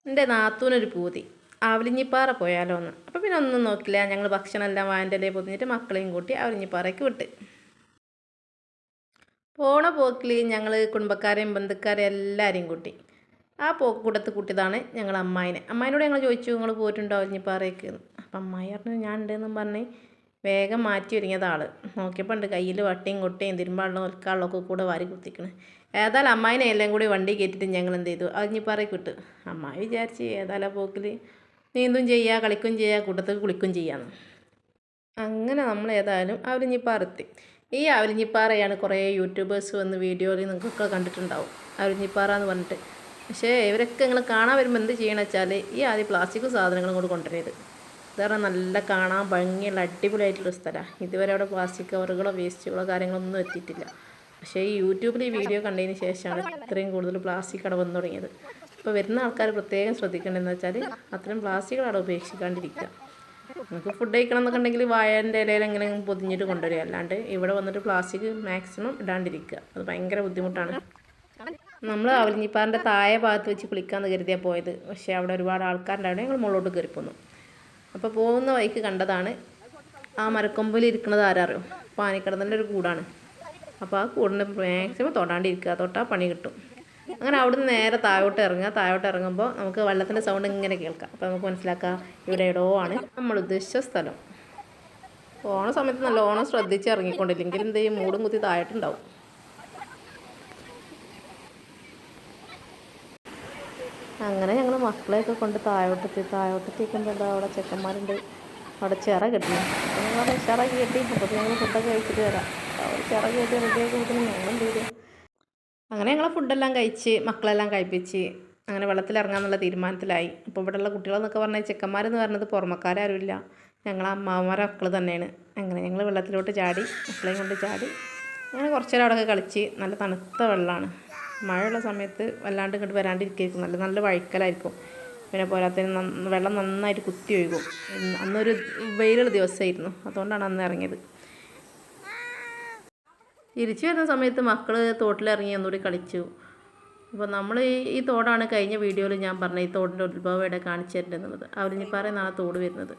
എൻ്റെ നാത്തൂനൊരു പൂതി ആവലിഞ്ഞിപ്പാറ പോയാലോ എന്ന്. അപ്പോൾ പിന്നെ ഒന്നും നോക്കില്ല, ഞങ്ങൾ ഭക്ഷണമെല്ലാം വാൻ്റെ ഇലയിൽ പൊതിഞ്ഞിട്ട് മക്കളെയും കൂട്ടി ആവലിഞ്ഞിപ്പാറയ്ക്ക് വിട്ട്. പോണ പോക്കിൽ ഞങ്ങൾ കുടുംബക്കാരെയും ബന്ധുക്കാരെയും എല്ലാവരെയും കൂട്ടി. ആ കൂട്ടത്ത് കൂട്ടിയതാണ് ഞങ്ങൾ അമ്മായിനോട് ഞങ്ങൾ ചോദിച്ചു, നിങ്ങൾ പോയിട്ടുണ്ടോ ആവലിഞ്ഞിപ്പാറയ്ക്ക് എന്ന്. അപ്പം അമ്മായി പറഞ്ഞു ഞാൻ ഉണ്ടെന്നും പറഞ്ഞ് വേഗം മാറ്റി ഒരുങ്ങിയത് ആൾ. നോക്കിയപ്പോൾ ഉണ്ട് കയ്യിൽ വട്ടിയും കൊട്ടയും തിരുമ്പാളിലും ഒൽക്കാളിലൊക്കെ കൂടെ വാരി കുത്തിക്കണ്. ഏതായാലും അമ്മായിനെ എല്ലാം കൂടി വണ്ടി കയറ്റിയിട്ട് ഞങ്ങൾ എന്ത് ചെയ്തു, ആവലിഞ്ഞിപ്പാറയ്ക്ക് വിട്ടു. അമ്മായി വിചാരിച്ച് ഏതായാലും പോക്കിൽ നീന്തും ചെയ്യുക, കളിക്കും ചെയ്യുക, കൂട്ടത്തിൽ കുളിക്കും ചെയ്യാമെന്ന്. അങ്ങനെ നമ്മൾ ഏതായാലും ആവലിഞ്ഞിപ്പാറ എത്തി. ഈ ആവലിഞ്ഞിപ്പാറയാണ് കുറേ യൂട്യൂബേഴ്സ് വന്ന് വീഡിയോയിൽ നിങ്ങൾക്കൊക്കെ കണ്ടിട്ടുണ്ടാവും, ആവലിഞ്ഞിപ്പാറ എന്ന് പറഞ്ഞിട്ട്. പക്ഷേ ഇവരൊക്കെ നിങ്ങൾ കാണാൻ വരുമ്പോൾ എന്ത് ചെയ്യണമെന്ന് വെച്ചാൽ ഈ ആദ്യം പ്ലാസ്റ്റിക് സാധനങ്ങളും കൂടി കൊണ്ടുവരരുത്. കാരണം നല്ല കാണാൻ ഭംഗിയുള്ള അടിപൊളിയായിട്ടുള്ള സ്ഥലമാണ്. ഇതുവരെ അവിടെ പ്ലാസ്റ്റിക് കവറുകളോ വേസ്റ്റുകളോ കാര്യങ്ങളൊന്നും എത്തിയിട്ടില്ല. പക്ഷേ ഈ യൂട്യൂബിൽ ഈ വീഡിയോ കണ്ടതിന് ശേഷമാണ് ഇത്രയും കൂടുതൽ പ്ലാസ്റ്റിക് അവിടെ വന്നു തുടങ്ങിയത്. അപ്പോൾ വരുന്ന ആൾക്കാർ പ്രത്യേകം ശ്രദ്ധിക്കേണ്ടതെന്ന് വെച്ചാൽ അത്രയും പ്ലാസ്റ്റിക്കുകൾ അവിടെ ഉപേക്ഷിക്കാണ്ടിരിക്കുക. നമുക്ക് ഫുഡ് കഴിക്കണം എന്നൊക്കെ ഉണ്ടെങ്കിൽ വാഴൻ്റെ ഇലയിൽ എങ്ങനെ പൊതിഞ്ഞിട്ട് കൊണ്ടുവരിക, അല്ലാണ്ട് ഇവിടെ വന്നിട്ട് പ്ലാസ്റ്റിക് മാക്സിമം ഇടാണ്ടിരിക്കുക. അത് ഭയങ്കര ബുദ്ധിമുട്ടാണ്. നമ്മൾ ആവലിഞ്ഞിപ്പാറിൻ്റെ താഴെ ഭാഗത്ത് വെച്ച് കുളിക്കാമെന്ന് കരുതിയാണ് പോയത്. പക്ഷേ അവിടെ ഒരുപാട് ആൾക്കാരുണ്ടായിരുന്നു. ഞങ്ങൾ മുകളിലോട്ട് കയറി പോന്നു. അപ്പോൾ പോകുന്ന വഴിക്ക് കണ്ടതാണ് ആ മരക്കൊമ്പിൽ ഇരിക്കുന്നത് ആരറിയോ, പാനിക്കടന്നൻ്റെ ഒരു കൂടാണ്. അപ്പോൾ ആ കൂടിന് മാക്സിമം തൊടാണ്ടിരിക്കുക, തൊട്ടാൽ പണി കിട്ടും. അങ്ങനെ അവിടുന്ന് നേരെ താഴോട്ട് ഇറങ്ങുക. താഴോട്ട് ഇറങ്ങുമ്പോൾ നമുക്ക് വെള്ളത്തിൻ്റെ സൗണ്ട് ഇങ്ങനെ കേൾക്കാം. അപ്പോൾ നമുക്ക് മനസ്സിലാക്കാം ഇവിടെ എവിടെയോ ആണ് നമ്മൾ ഉദ്ദേശിച്ച സ്ഥലം. ഓണ സമയത്ത് നല്ലോണം ശ്രദ്ധിച്ച് ഇറങ്ങിക്കൊണ്ടില്ലെങ്കിൽ എന്ത് ചെയ്യും, മൂടും കുത്തി താഴോട്ടുണ്ടാവും. അങ്ങനെ ഞങ്ങൾ മക്കളെയൊക്കെ കൊണ്ട് താഴോട്ടെത്തിക്കുമ്പോൾ എന്താ അവിടെ ചെക്കന്മാരുണ്ട്, അവിടെ ചിറ കെട്ടുന്നു. അപ്പോൾ ഞങ്ങൾ അവിടെ ചിറക് കെട്ടി. അപ്പോൾ ഞങ്ങൾ ഫുഡൊക്കെ കഴിച്ചിട്ട് വരാം. അവർ ചിറക് കെട്ടി റെഡിയാക്കി കൊടുക്കുന്നു. ഞങ്ങൾ എന്ത് ചെയ്തു, അങ്ങനെ ഞങ്ങൾ ഫുഡെല്ലാം കഴിച്ച് മക്കളെല്ലാം കഴിപ്പിച്ച് അങ്ങനെ വെള്ളത്തിലിറങ്ങാമെന്നുള്ള തീരുമാനത്തിലായി. അപ്പോൾ ഇവിടെയുള്ള കുട്ടികളെന്നൊക്കെ പറഞ്ഞാൽ ചെക്കന്മാരെന്ന് പറഞ്ഞത് പുറമക്കാരുമില്ല, ഞങ്ങളെ അമ്മാവന്മാരെ മക്കൾ തന്നെയാണ്. അങ്ങനെ ഞങ്ങൾ വെള്ളത്തിലോട്ട് ചാടി, മക്കളെയും കൊണ്ട് ചാടി അങ്ങനെ കുറച്ച് നേരം അവിടെയൊക്കെ കളിച്ച്. നല്ല തണുത്ത വെള്ളമാണ്. മഴയുള്ള സമയത്ത് വല്ലാണ്ട് ഇങ്ങോട്ട് വരാണ്ടിരിക്കും, നല്ല നല്ല വഴുക്കലായിരിക്കും. പിന്നെ പോരാത്തതിന് വെള്ളം നന്നായിട്ട് കുത്തി ഒഴുകും. അന്നൊരു വെയിലുള്ള ദിവസമായിരുന്നു, അതുകൊണ്ടാണ് അന്ന് ഇറങ്ങിയത്. തിരിച്ചു വരുന്ന സമയത്ത് മക്കൾ തോട്ടിലിറങ്ങി ഒന്നുകൂടി കളിച്ചു. അപ്പോൾ നമ്മൾ ഈ തോടാണ് കഴിഞ്ഞ വീഡിയോയിൽ ഞാൻ പറഞ്ഞ ഈ തോടിൻ്റെ ഉത്ഭവം ഇവിടെ കാണിച്ചു തരേണ്ടത്. ആവലിഞ്ഞിപ്പാറയിൽ നിന്നാണ് തോട് വരുന്നത്.